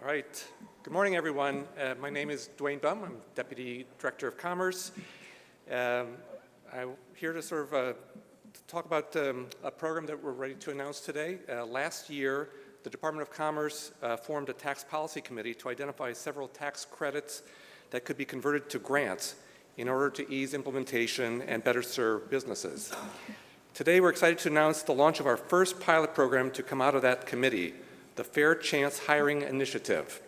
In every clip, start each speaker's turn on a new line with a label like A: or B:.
A: right. Good morning, everyone. My name is Dwayne Bum. I'm Deputy Director of Commerce. I'm here to sort of talk about a program that we're ready to announce today. Last year, the Department of Commerce formed a tax policy committee to identify several tax credits that could be converted to grants in order to ease implementation and better serve businesses. Today, we're excited to announce the launch of our first pilot program to come out of that committee, the Fair Chance Hiring Initiative.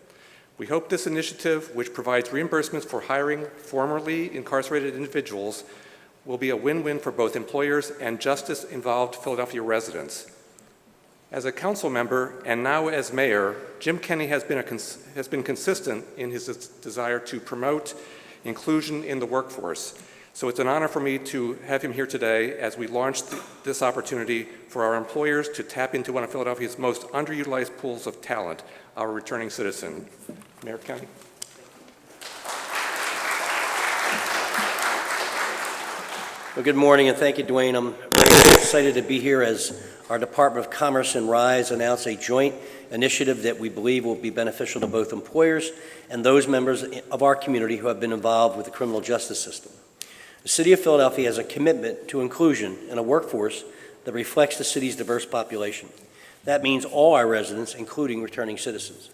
A: We hope this initiative, which provides reimbursements for hiring formerly incarcerated individuals, will be a win-win for both employers and justice-involved Philadelphia residents. As a council member and now as mayor, Jim Kenney has been consistent in his desire to promote inclusion in the workforce. So it's an honor for me to have him here today as we launch this opportunity for our employers to tap into one of Philadelphia's most underutilized pools of talent, our returning citizen. Mayor Kenney.
B: Well, good morning, and thank you, Dwayne. I'm very excited to be here as our Department of Commerce and RISE announce a joint initiative that we believe will be beneficial to both employers and those members of our community who have been involved with the criminal justice system. The City of Philadelphia has a commitment to inclusion in a workforce that reflects the city's diverse population. That means all our residents, including returning citizens.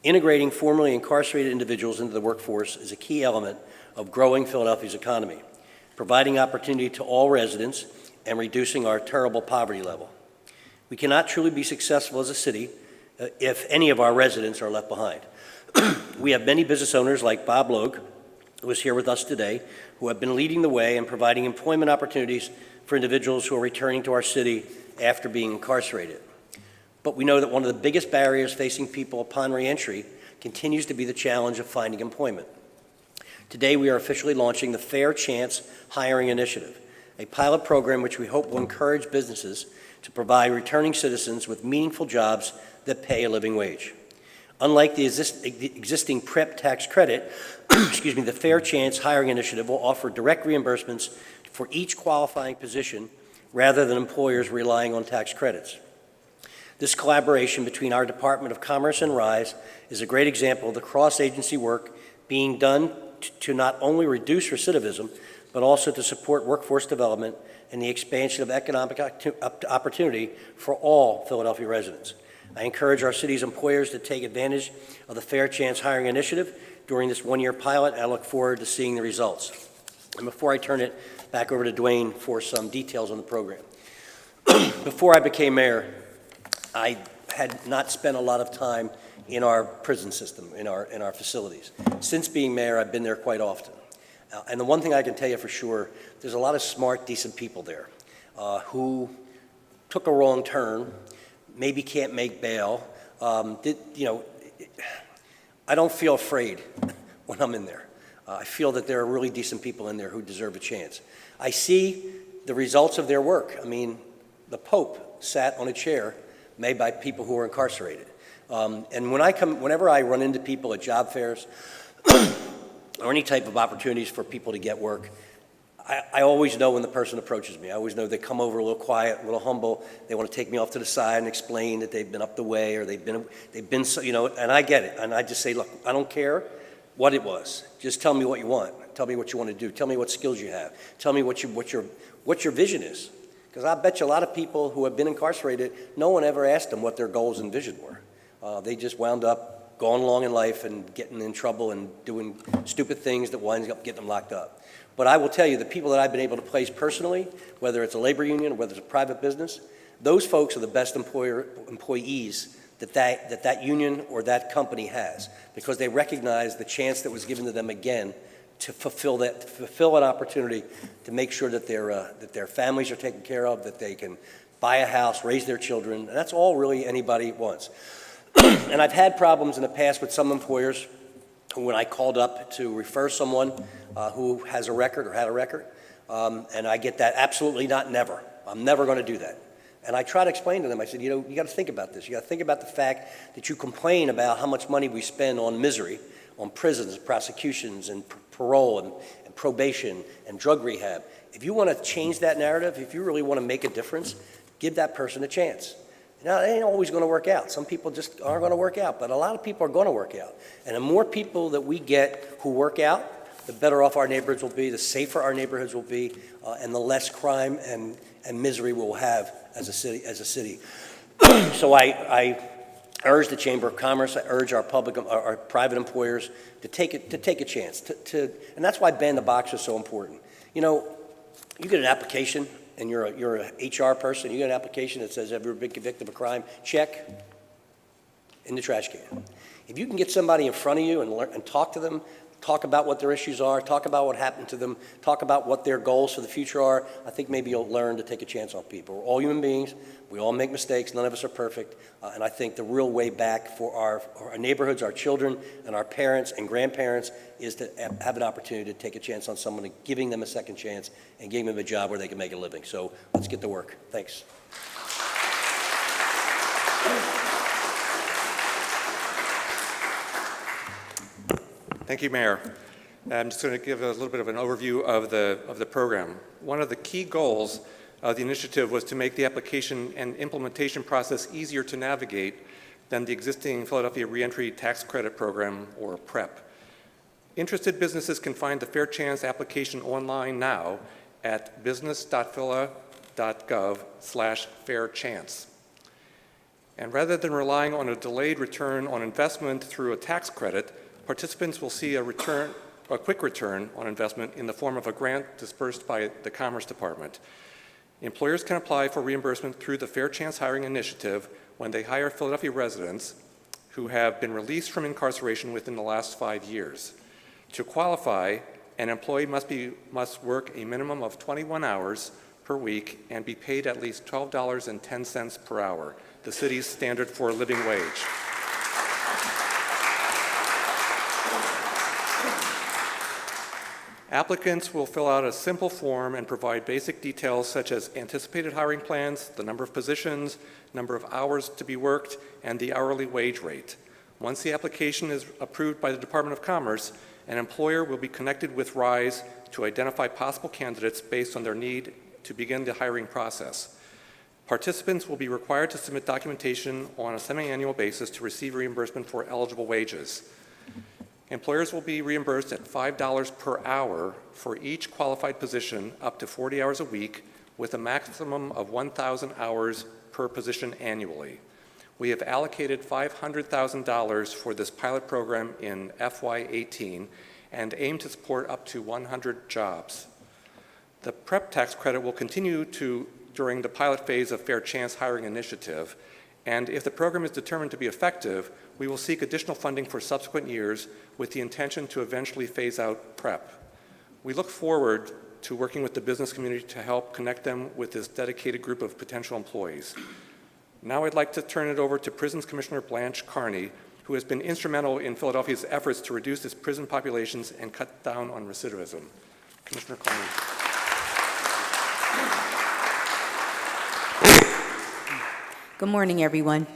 B: Integrating formerly incarcerated individuals into the workforce is a key element of growing Philadelphia's economy, providing opportunity to all residents and reducing our terrible poverty level. We cannot truly be successful as a city if any of our residents are left behind. We have many business owners like Bob Logue, who is here with us today, who have been leading the way and providing employment opportunities for individuals who are returning to our city after being incarcerated. But we know that one of the biggest barriers facing people upon reentry continues to be the challenge of finding employment. Today, we are officially launching the Fair Chance Hiring Initiative, a pilot program which we hope will encourage businesses to provide returning citizens with meaningful jobs that pay a living wage. Unlike the existing PREP tax credit, the Fair Chance Hiring Initiative will offer direct reimbursements for each qualifying position rather than employers relying on tax credits. This collaboration between our Department of Commerce and RISE is a great example of the cross-agency work being done to not only reduce recidivism, but also to support workforce development and the expansion of economic opportunity for all Philadelphia residents. I encourage our city's employers to take advantage of the Fair Chance Hiring Initiative during this one-year pilot. I look forward to seeing the results. And before I turn it back over to Dwayne for some details on the program. Before I became mayor, I had not spent a lot of time in our prison system, in our facilities. Since being mayor, I've been there quite often. And the one thing I can tell you for sure, there's a lot of smart, decent people there who took a wrong turn, maybe can't make bail. I don't feel afraid when I'm in there. I feel that there are really decent people in there who deserve a chance. I see the results of their work. I mean, the Pope sat on a chair made by people who are incarcerated. And whenever I run into people at job fairs or any type of opportunities for people to get work, I always know when the person approaches me. I always know they come over a little quiet, a little humble. They want to take me off to the side and explain that they've been up the way or they've been, and I get it. And I just say, look, I don't care what it was. Just tell me what you want. Tell me what you want to do. Tell me what skills you have. Tell me what your vision is. Because I bet you a lot of people who have been incarcerated, no one ever asked them what their goals and vision were. They just wound up going along in life and getting in trouble and doing stupid things that winds up getting them locked up. But I will tell you, the people that I've been able to place personally, whether it's a labor union or whether it's a private business, those folks are the best employees that union or that company has, because they recognize the chance that was given to them again to fulfill an opportunity to make sure that their families are taken care of, that they can buy a house, raise their children, and that's all really anybody wants. And I've had problems in the past with some employers who, when I called up to refer someone who has a record or had a record, and I get that absolutely not, never. I'm never going to do that. And I try to explain to them, I said, you got to think about this. You got to think about the fact that you complain about how much money we spend on misery, on prisons, prosecutions, and parole, and probation, and drug rehab. If you want to change that narrative, if you really want to make a difference, give that person a chance. Now, it ain't always going to work out. Some people just aren't going to work out, but a lot of people are going to work out. And the more people that we get who work out, the better off our neighborhoods will be, the safer our neighborhoods will be, and the less crime and misery we'll have as a city. So I urge the Chamber of Commerce, I urge our private employers to take a chance, and that's why Ban the Box is so important. You know, you get an application, and you're a HR person, you get an application that says, have you ever been convicted of a crime? Check, in the trash can. If you can get somebody in front of you and talk to them, talk about what their issues are, talk about what happened to them, talk about what their goals for the future are, I think maybe you'll learn to take a chance on people. We're all human beings. We all make mistakes. None of us are perfect. And I think the real way back for our neighborhoods, our children, and our parents and grandparents is to have an opportunity to take a chance on someone, giving them a second chance and giving them a job where they can make a living. So let's get to work. Thanks.
A: Thank you, Mayor. I'm just going to give a little bit of an overview of the program. One of the key goals of the initiative was to make the application and implementation process easier to navigate than the existing Philadelphia Reentry Tax Credit Program, or PREP. Interested businesses can find the Fair Chance application online now at business.phila.gov/fairchance. And rather than relying on a delayed return on investment through a tax credit, participants will see a quick return on investment in the form of a grant dispersed by the Commerce Department. Employers can apply for reimbursement through the Fair Chance Hiring Initiative when they hire Philadelphia residents who have been released from incarceration within the last 5 years. To qualify, an employee must work a minimum of 21 hours per week and be paid at least $12.10 per hour, the city's standard for a living wage. Applicants will fill out a simple form and provide basic details such as anticipated hiring plans, the number of positions, number of hours to be worked, and the hourly wage rate. Once the application is approved by the Department of Commerce, an employer will be connected with RISE to identify possible candidates based on their need to begin the hiring process. Participants will be required to submit documentation on a semi-annual basis to receive reimbursement for eligible wages. Employers will be reimbursed at $5 per hour for each qualified position up to 40 hours a week, with a maximum of 1,000 hours per position annually. We have allocated $500,000 for this pilot program in FY18 and aim to support up to 100 jobs. The PREP tax credit will continue during the pilot phase of Fair Chance Hiring Initiative, and if the program is determined to be effective, we will seek additional funding for subsequent years with the intention to eventually phase out PREP. We look forward to working with the business community to help connect them with this dedicated group of potential employees. Now I'd like to turn it over to Prisons Commissioner Blanche Carney, who has been instrumental in Philadelphia's efforts to reduce its prison populations and cut down on recidivism. Commissioner Carney.
C: Good morning, everyone.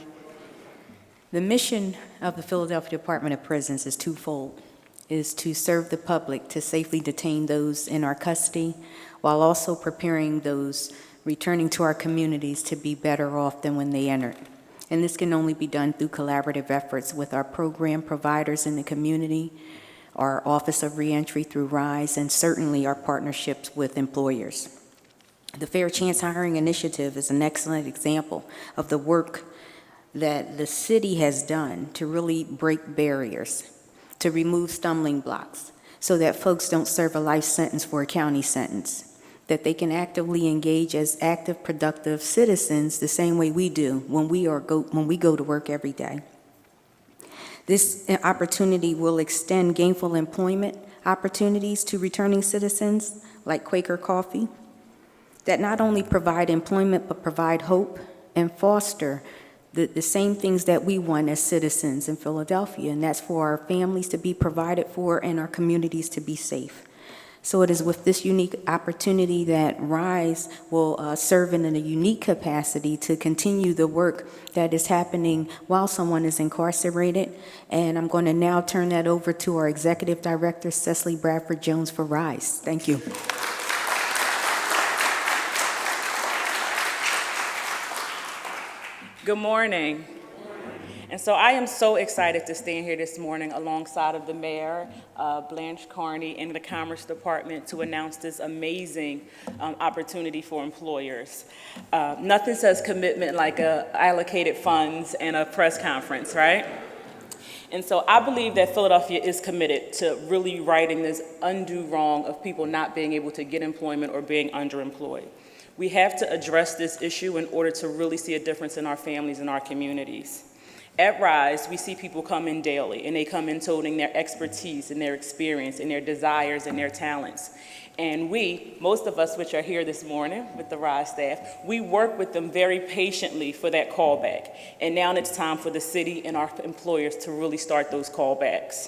C: The mission of the Philadelphia Department of Prisons is twofold. It is to serve the public, to safely detain those in our custody, while also preparing those returning to our communities to be better off than when they entered. And this can only be done through collaborative efforts with our program providers in the community, our Office of Reentry through RISE, and certainly our partnerships with employers. The Fair Chance Hiring Initiative is an excellent example of the work that the city has done to really break barriers, to remove stumbling blocks, so that folks don't serve a life sentence for a county sentence, that they can actively engage as active, productive citizens the same way we do when we go to work every day. This opportunity will extend gainful employment opportunities to returning citizens like Quaker Coffee, that not only provide employment but provide hope and foster the same things that we want as citizens in Philadelphia, and that's for our families to be provided for and our communities to be safe. So it is with this unique opportunity that RISE will serve in a unique capacity to continue the work that is happening while someone is incarcerated. And I'm going to now turn that over to our Executive Director, Cecily Bradford Jones, for RISE. Thank you.
D: Good morning. And so I am so excited to stand here this morning alongside of the mayor, Blanche Carney, and the Commerce Department to announce this amazing opportunity for employers. Nothing says commitment like allocated funds and a press conference, right? And so I believe that Philadelphia is committed to really righting this undue wrong of people not being able to get employment or being underemployed. We have to address this issue in order to really see a difference in our families and our communities. At RISE, we see people come in daily, and they come in toting their expertise and their experience and their desires and their talents. And we, most of us which are here this morning with the RISE staff, we work with them very patiently for that callback. And now it's time for the city and our employers to really start those callbacks.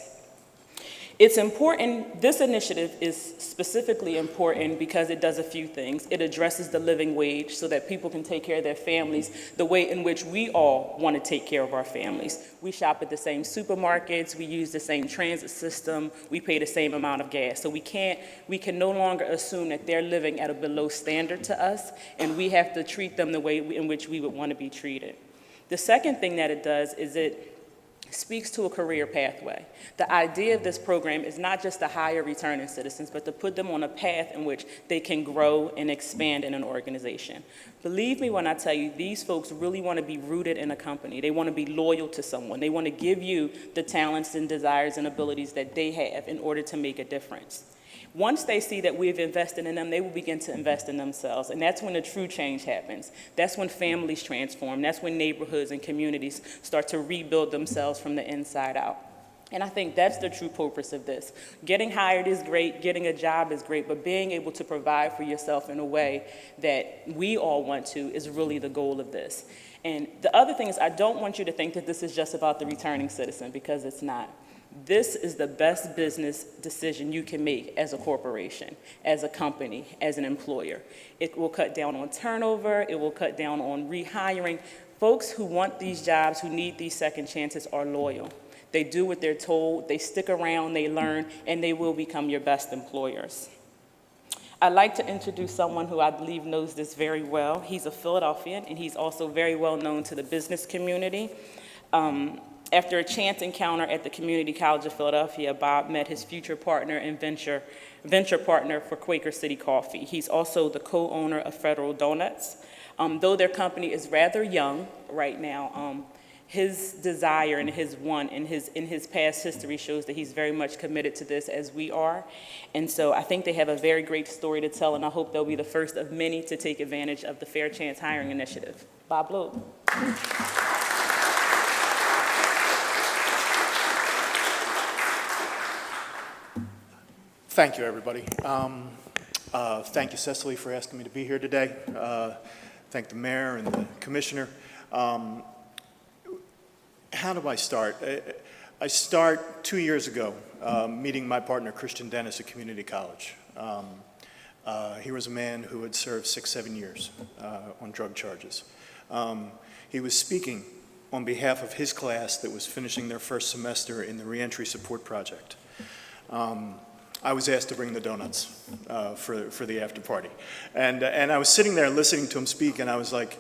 D: It's important, this initiative is specifically important because it does a few things. It addresses the living wage so that people can take care of their families the way in which we all want to take care of our families. We shop at the same supermarkets, we use the same transit system, we pay the same amount of gas. So we can no longer assume that they're living at a below standard to us, and we have to treat them the way in which we would want to be treated. The second thing that it does is it speaks to a career pathway. The idea of this program is not just to hire returning citizens, but to put them on a path in which they can grow and expand in an organization. Believe me when I tell you, these folks really want to be rooted in a company. They want to be loyal to someone. They want to give you the talents and desires and abilities that they have in order to make a difference. Once they see that we've invested in them, they will begin to invest in themselves, and that's when the true change happens. That's when families transform. That's when neighborhoods and communities start to rebuild themselves from the inside out. And I think that's the true purpose of this. Getting hired is great, getting a job is great, but being able to provide for yourself in a way that we all want to is really the goal of this. And the other thing is, I don't want you to think that this is just about the returning citizen, because it's not. This is the best business decision you can make as a corporation, as a company, as an employer. It will cut down on turnover, it will cut down on rehiring. Folks who want these jobs, who need these second chances, are loyal. They do what they're told, they stick around, they learn, and they will become your best employers. I'd like to introduce someone who I believe knows this very well. He's a Philadelphian, and he's also very well known to the business community. After a chance encounter at the Community College of Philadelphia, Bob met his future partner and venture partner for Quaker City Coffee. He's also the co-owner of Federal Donuts. Though their company is rather young right now, his desire and his want in his past history shows that he's very much committed to this, as we are. And so I think they have a very great story to tell, and I hope they'll be the first of many to take advantage of the Fair Chance Hiring Initiative. Bob Loeb.
E: Thank you, everybody. Thank you, Cecily, for asking me to be here today. Thank the mayor and the commissioner. How do I start? I start 2 years ago, meeting my partner, Christian Dennis, at Community College. He was a man who had served 6-7 years on drug charges. He was speaking on behalf of his class that was finishing their first semester in the Reentry Support Project. I was asked to bring the donuts for the after party. And I was sitting there listening to him speak, and I was like,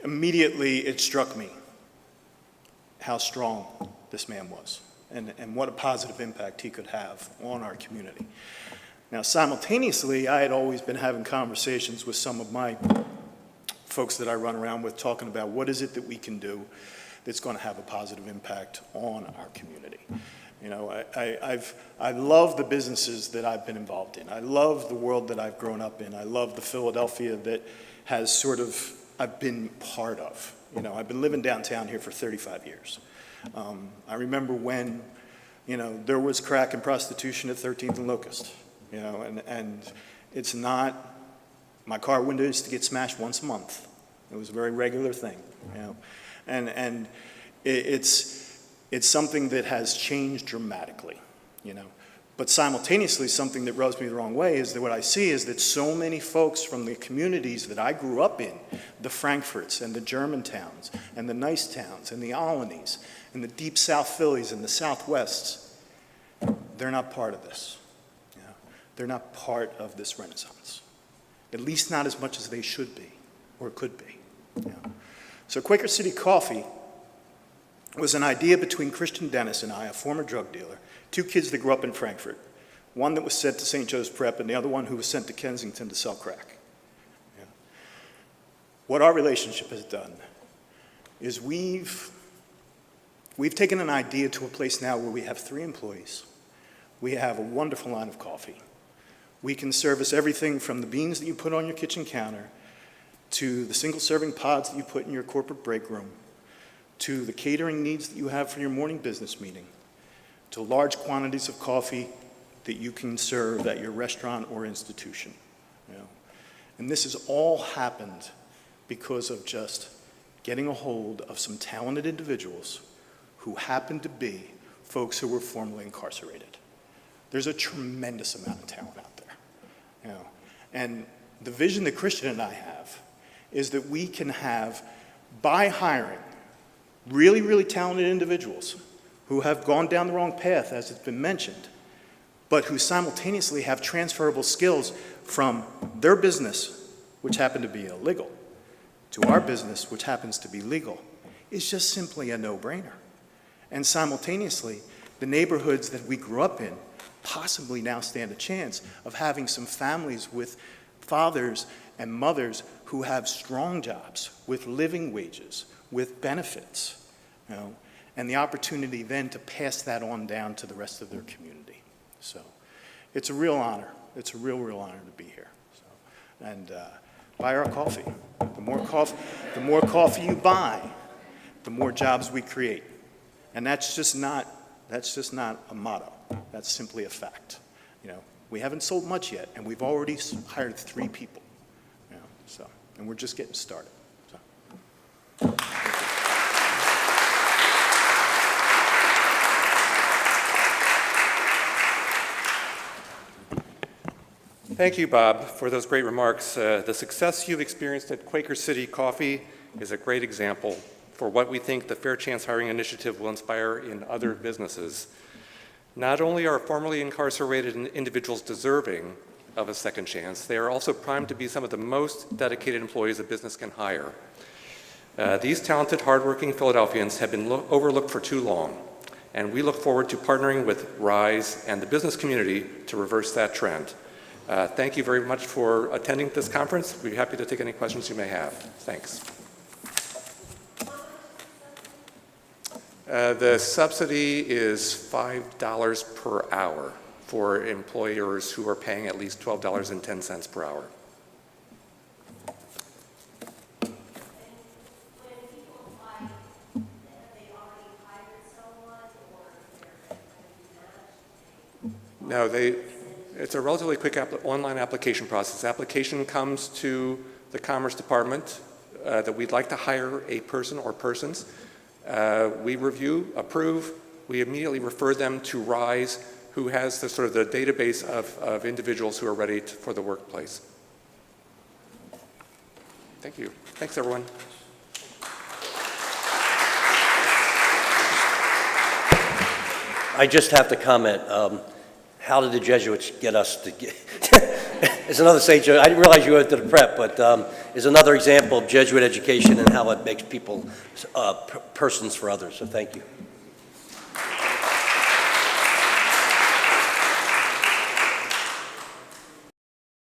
E: immediately it struck me how strong this man was and what a positive impact he could have on our community. Now, simultaneously, I had always been having conversations with some of my folks that I run around with, talking about what is it that we can do that's going to have a positive impact on our community. You know, I love the businesses that I've been involved in. I love the world that I've grown up in. I love the Philadelphia that has I've been part of. You know, I've been living downtown here for 35 years. I remember when, you know, there was crack and prostitution at 13th and Locust, you know, and it's not, my car window used to get smashed once a month. It was a very regular thing, you know, and it's something that has changed dramatically, you know. But simultaneously, something that rubs me the wrong way is that what I see is that so many folks from the communities that I grew up in, the Frankforts and the Germantowns and the Nicetowns and the Olneys and the Deep South Phillies and the Southwests, they're not part of this. You know? They're not part of this renaissance, at least not as much as they should be or could be. You know? So Quaker City Coffee was an idea between Christian Dennis and I, a former drug dealer, two kids that grew up in Frankfurt, one that was sent to St. Joe's Prep and the other one who was sent to Kensington to sell crack. Yeah. What our relationship has done is we've taken an idea to a place now where we have 3 employees. We have a wonderful line of coffee. We can service everything from the beans that you put on your kitchen counter to the single-serving pods that you put in your corporate break room, to the catering needs that you have for your morning business meeting, to large quantities of coffee that you can serve at your restaurant or institution. You know? And this has all happened because of just getting a hold of some talented individuals who happen to be folks who were formerly incarcerated. There's a tremendous amount of talent out there. You know? And the vision that Christian and I have is that we can have, by hiring really, really talented individuals who have gone down the wrong path, as it's been mentioned, but who simultaneously have transferable skills from their business, which happen to be illegal, to our business, which happens to be legal, is just simply a no-brainer. And simultaneously, the neighborhoods that we grew up in possibly now stand a chance of having some families with fathers and mothers who have strong jobs with living wages, with benefits, you know, and the opportunity then to pass that on down to the rest of their community. So it's a real honor. It's a real, real honor to be here. So, and buy our coffee. The more coffee you buy, the more jobs we create. And that's just not a motto. That's simply a fact. You know, we haven't sold much yet, and we've already hired 3 people. You know, so, and we're just getting started. So.
A: Thank you, Bob, for those great remarks. The success you've experienced at Quaker City Coffee is a great example for what we think the Fair Chance Hiring Initiative will inspire in other businesses. Not only are formerly incarcerated individuals deserving of a second chance, they are also primed to be some of the most dedicated employees a business can hire. These talented, hardworking Philadelphians have been overlooked for too long, and we look forward to partnering with RISE and the business community to reverse that trend. Thank you very much for attending this conference. We'd be happy to take any questions you may have. Thanks. The subsidy is $5 per hour for employers who are paying at least $12.10 per hour. No, it's a relatively quick online application process. Application comes to the Commerce Department that we'd like to hire a person or persons. We review, approve, we immediately refer them to RISE, who has the sort of the database of individuals who are ready for the workplace. Thank you. Thanks, everyone.
B: I just have to comment, how did the Jesuits get us to get, it's another St. Joe, I didn't realize you went to the prep, but is another example of Jesuit education and how it makes people persons for others, so thank you.